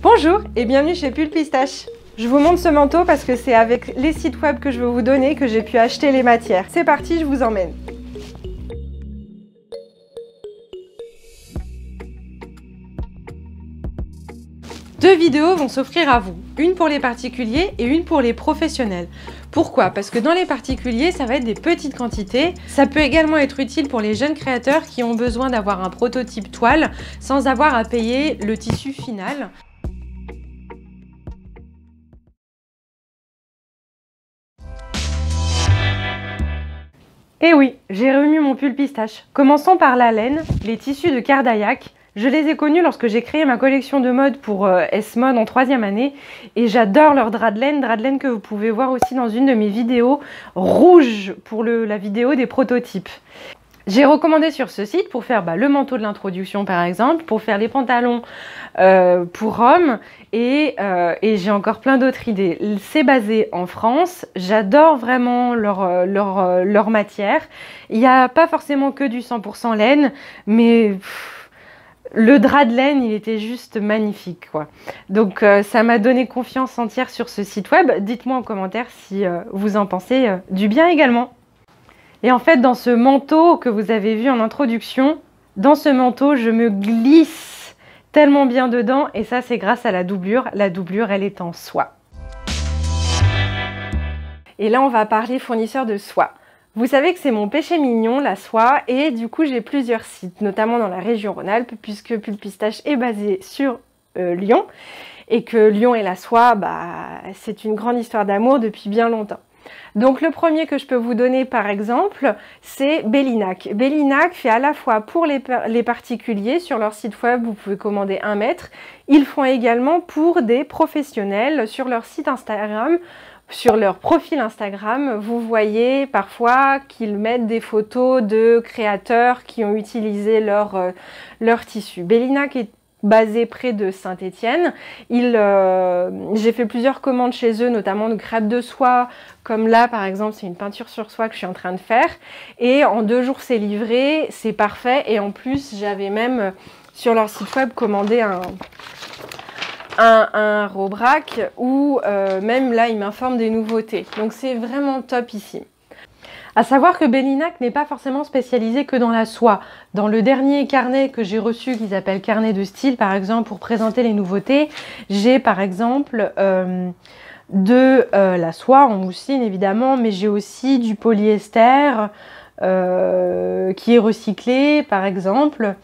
Bonjour et bienvenue chez Pull Pistache. Je vous montre ce manteau parce que c'est avec les sites web que je veux vous donner que j'ai pu acheter les matières. C'est parti, je vous emmène. Deux vidéos vont s'offrir à vous, une pour les particuliers et une pour les professionnels. Pourquoi? Parce que dans les particuliers, ça va être des petites quantités. Ça peut également être utile pour les jeunes créateurs qui ont besoin d'avoir un prototype toile sans avoir à payer le tissu final. Et oui, j'ai remis mon pull pistache. Commençons par la laine, les tissus de Cardaillac. Je les ai connus lorsque j'ai créé ma collection de mode pour S-Mode en 3e année et j'adore leur drap de laine que vous pouvez voir aussi dans une de mes vidéos rouge pour la vidéo des prototypes. J'ai recommandé sur ce site pour faire le manteau de l'introduction par exemple, pour faire les pantalons pour hommes et j'ai encore plein d'autres idées. C'est basé en France, j'adore vraiment leur matière. Il n'y a pas forcément que du 100% laine, mais le drap de laine, il était juste magnifique, quoi. Donc ça m'a donné confiance entière sur ce site web. Dites-moi en commentaire si vous en pensez du bien également. Et en fait, dans ce manteau que vous avez vu en introduction, dans ce manteau, je me glisse tellement bien dedans. Et ça, c'est grâce à la doublure. La doublure, elle est en soie. Et là, on va parler fournisseur de soie. Vous savez que c'est mon péché mignon, la soie, et du coup j'ai plusieurs sites, notamment dans la région Rhône-Alpes, puisque Pull Pistache est basé sur Lyon, et que Lyon et la soie, c'est une grande histoire d'amour depuis bien longtemps. Donc le premier que je peux vous donner par exemple, c'est Bellinac. Bellinac fait à la fois pour les particuliers, sur leur site web vous pouvez commander 1 mètre, ils font également pour des professionnels sur leur site Instagram. Sur leur profil Instagram, vous voyez parfois qu'ils mettent des photos de créateurs qui ont utilisé leur tissu. Bellinac est basé près de Saint-Étienne. J'ai fait plusieurs commandes chez eux, notamment de crêpes de soie, comme là par exemple, c'est une peinture sur soie que je suis en train de faire. Et en 2 jours c'est livré, c'est parfait. Et en plus, j'avais même sur leur site web commandé un robrac où même là il m'informe des nouveautés, donc c'est vraiment top ici. À savoir que Bellinac n'est pas forcément spécialisé que dans la soie. Dans le dernier carnet que j'ai reçu, qu'ils appellent carnet de style par exemple, pour présenter les nouveautés, j'ai par exemple de la soie en mousseline évidemment, mais j'ai aussi du polyester qui est recyclé par exemple.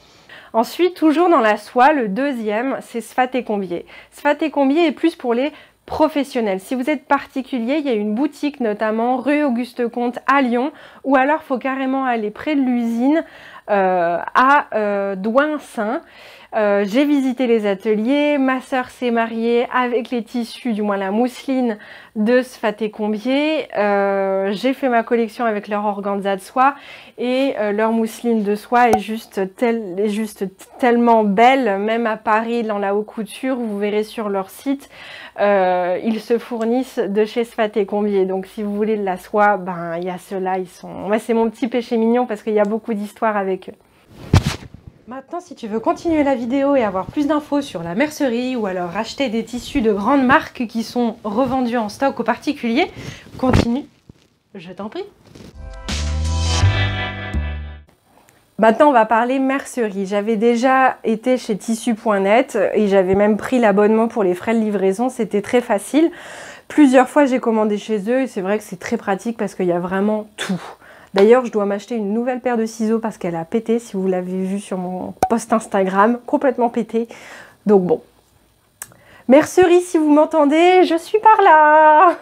Ensuite, toujours dans la soie, le deuxième, c'est Sfaté Combier. Sfaté Combier est plus pour les professionnels. Si vous êtes particulier, il y a une boutique notamment rue Auguste Comte à Lyon, ou alors il faut carrément aller près de l'usine à Douai-Saint. J'ai visité les ateliers, ma sœur s'est mariée avec les tissus, du moins la mousseline de Sfaté Combier. J'ai fait ma collection avec leur organza de soie et leur mousseline de soie est juste tellement belle. Même à Paris, dans la haute couture, vous verrez sur leur site, ils se fournissent de chez Sfaté Combier. Donc si vous voulez de la soie, il y a ceux-là, moi c'est mon petit péché mignon parce qu'il y a beaucoup d'histoires avec eux. Maintenant, si tu veux continuer la vidéo et avoir plus d'infos sur la mercerie ou alors acheter des tissus de grandes marques qui sont revendus en stock aux particuliers, continue, je t'en prie. Maintenant, on va parler mercerie. J'avais déjà été chez tissu.net et j'avais même pris l'abonnement pour les frais de livraison. C'était très facile. Plusieurs fois, j'ai commandé chez eux et c'est vrai que c'est très pratique parce qu'il y a vraiment tout. D'ailleurs, je dois m'acheter une nouvelle paire de ciseaux parce qu'elle a pété, si vous l'avez vu sur mon post Instagram, complètement pété. Donc bon. Mercerie, si vous m'entendez, je suis par là.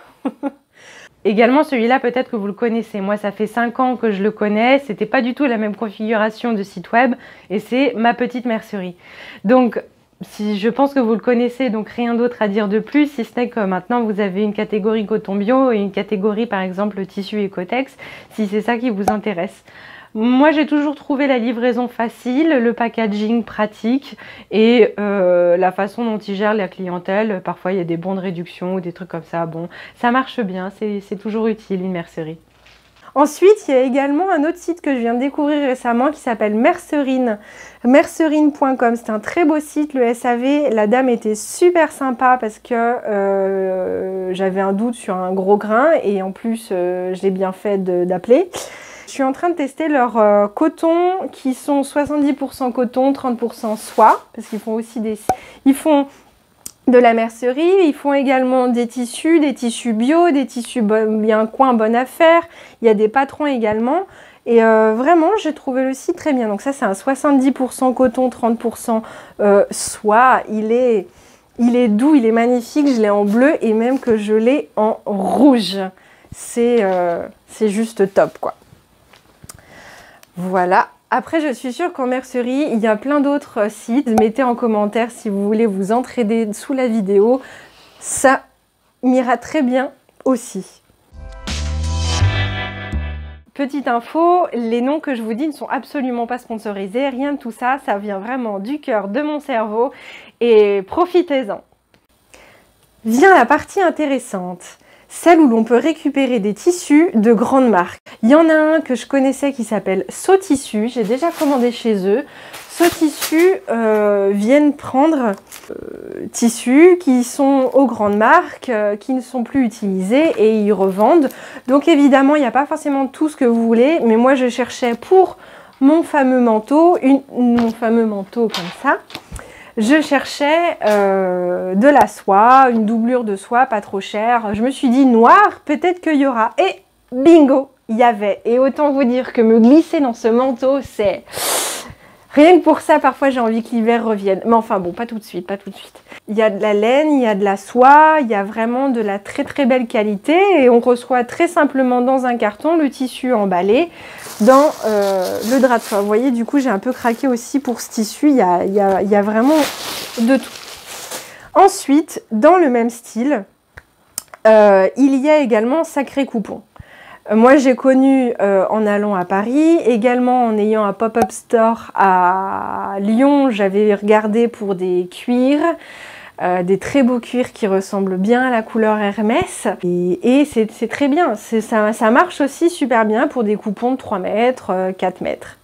Également, celui-là, peut-être que vous le connaissez. Moi, ça fait 5 ans que je le connais. C'était pas du tout la même configuration de site web et c'est ma petite mercerie. Donc, je pense que vous le connaissez, donc rien d'autre à dire de plus, si ce n'est que maintenant vous avez une catégorie coton bio et une catégorie par exemple tissu Ecotex, si c'est ça qui vous intéresse. Moi j'ai toujours trouvé la livraison facile, le packaging pratique et la façon dont ils gèrent la clientèle. Parfois il y a des bons de réduction ou des trucs comme ça, bon, ça marche bien, c'est toujours utile une mercerie. Ensuite, il y a également un autre site que je viens de découvrir récemment qui s'appelle Mercerine. Mercerine.com, c'est un très beau site, le SAV. La dame était super sympa parce que j'avais un doute sur un gros grain et en plus, je l'ai bien fait d'appeler. Je suis en train de tester leurs cotons qui sont 70% coton, 30% soie parce qu'ils font aussi ils font de la mercerie, ils font également des tissus bio, des tissus bien coin, bonne affaire. Il y a des patrons également. Et vraiment, j'ai trouvé le site très bien. Donc ça, c'est un 70% coton, 30% soie. Il est doux, il est magnifique. Je l'ai en bleu et même que je l'ai en rouge. C'est juste top, quoi. Voilà. Après, je suis sûre qu'en mercerie, il y a plein d'autres sites. Mettez en commentaire si vous voulez vous entraider sous la vidéo. Ça m'ira très bien aussi. Petite info, les noms que je vous dis ne sont absolument pas sponsorisés. Rien de tout ça, ça vient vraiment du cœur de mon cerveau. Et profitez-en. Vient la partie intéressante. Celle où l'on peut récupérer des tissus de grandes marques. Il y en a un que je connaissais qui s'appelle Sotissu, j'ai déjà commandé chez eux. Sotissu viennent prendre tissus qui sont aux grandes marques, qui ne sont plus utilisés et ils revendent. Donc évidemment, il n'y a pas forcément tout ce que vous voulez, mais moi je cherchais pour mon fameux manteau, mon fameux manteau comme ça. Je cherchais de la soie, une doublure de soie, pas trop chère. Je me suis dit noir, peut-être qu'il y aura. Et bingo, il y avait. Et autant vous dire que me glisser dans ce manteau, c'est... Rien que pour ça, parfois j'ai envie que l'hiver revienne. Mais enfin bon, pas tout de suite, pas tout de suite. Il y a de la laine, il y a de la soie, il y a vraiment de la très très belle qualité. Et on reçoit très simplement dans un carton le tissu emballé dans le drap de soie. Vous voyez, du coup, j'ai un peu craqué aussi pour ce tissu. Il y a vraiment de tout. Ensuite, dans le même style, il y a également Sacré Coupon. Moi, j'ai connu en allant à Paris, également en ayant un pop-up store à Lyon, j'avais regardé pour des cuirs, des très beaux cuirs qui ressemblent bien à la couleur Hermès. Et c'est très bien, ça marche aussi super bien pour des coupons de 3 mètres, 4 mètres.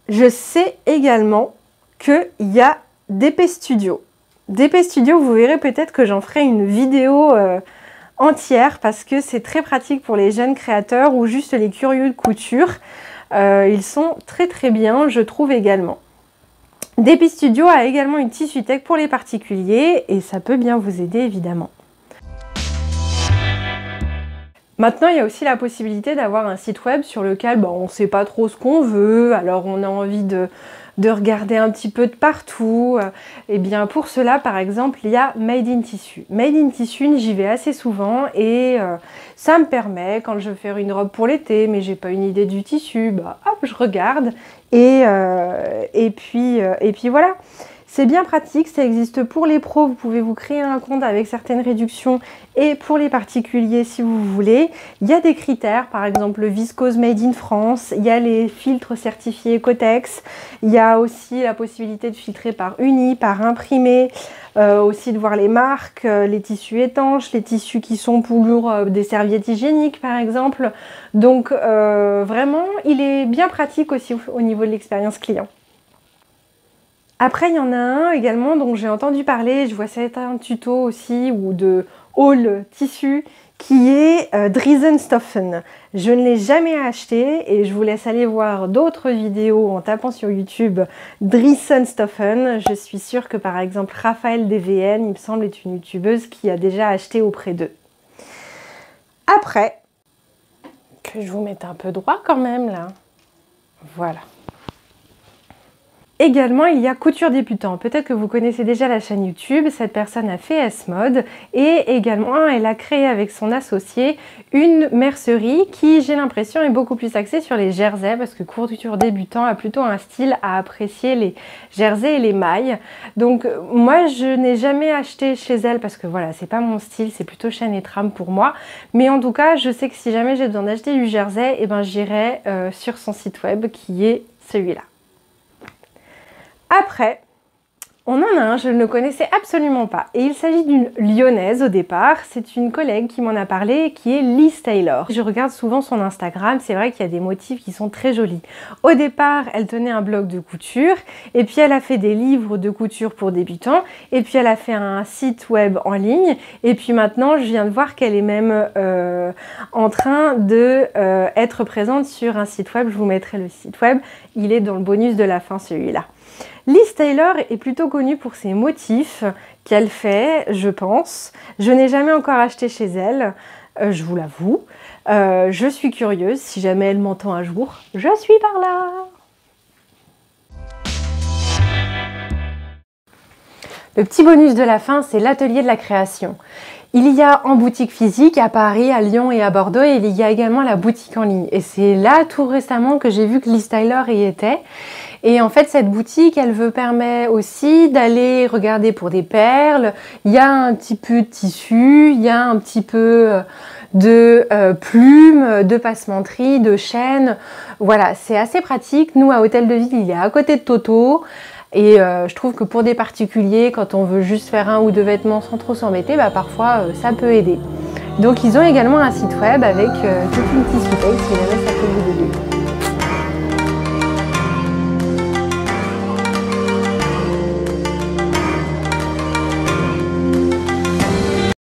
Je sais également qu'il y a DP Studio. DP Studio, vous verrez peut-être que j'en ferai une vidéo entière parce que c'est très pratique pour les jeunes créateurs ou juste les curieux de couture. Ils sont très très bien, je trouve également. DP Studio a également une tissu tech pour les particuliers et ça peut bien vous aider évidemment. Maintenant, il y a aussi la possibilité d'avoir un site web sur lequel on ne sait pas trop ce qu'on veut, alors on a envie de regarder un petit peu de partout. Et bien pour cela, par exemple, il y a Made in Tissu. Made in Tissu, j'y vais assez souvent et ça me permet, quand je veux faire une robe pour l'été, mais j'ai pas une idée du tissu, hop, je regarde et puis voilà. C'est bien pratique, ça existe pour les pros, vous pouvez vous créer un compte avec certaines réductions et pour les particuliers si vous voulez. Il y a des critères, par exemple le viscose made in France, il y a les filtres certifiés Cotex, il y a aussi la possibilité de filtrer par uni, par imprimé, aussi de voir les marques, les tissus étanches, les tissus qui sont pour des serviettes hygiéniques par exemple. Donc vraiment, il est bien pratique aussi au niveau de l'expérience client. Après, il y en a un également dont j'ai entendu parler, je vois certains tutos aussi, ou de haul tissu, qui est Driesenstoffen. Je ne l'ai jamais acheté et je vous laisse aller voir d'autres vidéos en tapant sur YouTube Driesenstoffen. Je suis sûre que par exemple Raphaël DVN, il me semble, est une youtubeuse qui a déjà acheté auprès d'eux. Après, que je vous mette un peu droit quand même là, voilà. Également, il y a Couture Débutant. Peut-être que vous connaissez déjà la chaîne YouTube. Cette personne a fait S-Mode et également, elle a créé avec son associé une mercerie qui, j'ai l'impression, est beaucoup plus axée sur les jerseys parce que Couture Débutant a plutôt un style à apprécier les jerseys et les mailles. Donc, moi, je n'ai jamais acheté chez elle parce que voilà, c'est pas mon style, c'est plutôt chaîne et trame pour moi. Mais en tout cas, je sais que si jamais j'ai besoin d'acheter du jersey, eh ben, j'irai sur son site web qui est celui-là. Après, On en a un, je ne le connaissais absolument pas. Et il s'agit d'une lyonnaise au départ. C'est une collègue qui m'en a parlé, qui est Liz Taylor. Je regarde souvent son Instagram, c'est vrai qu'il y a des motifs qui sont très jolis. Au départ, elle tenait un blog de couture, et puis elle a fait des livres de couture pour débutants, et puis elle a fait un site web en ligne, et puis maintenant, je viens de voir qu'elle est même en train de être présente sur un site web. Je vous mettrai le site web, il est dans le bonus de la fin, celui-là. Liz Taylor est plutôt connue pour ses motifs qu'elle fait, je pense. Je n'ai jamais encore acheté chez elle, je vous l'avoue. Je suis curieuse, si jamais elle m'entend un jour, je suis par là. Le petit bonus de la fin, c'est l'atelier de la création. Il y a en boutique physique à Paris, à Lyon et à Bordeaux, et il y a également la boutique en ligne. Et c'est là tout récemment que j'ai vu que Liz Taylor y était. Et en fait, cette boutique, elle permet aussi d'aller regarder pour des perles. Il y a un petit peu de tissu, il y a un petit peu de plumes, de passementerie, de chaînes. Voilà, c'est assez pratique. Nous, à Hôtel de Ville, il est à côté de Toto. Et je trouve que pour des particuliers, quand on veut juste faire un ou deux vêtements sans trop s'embêter, bah, parfois ça peut aider. Donc ils ont également un site web avec toute une tissuterie si jamais ça peut vous aider.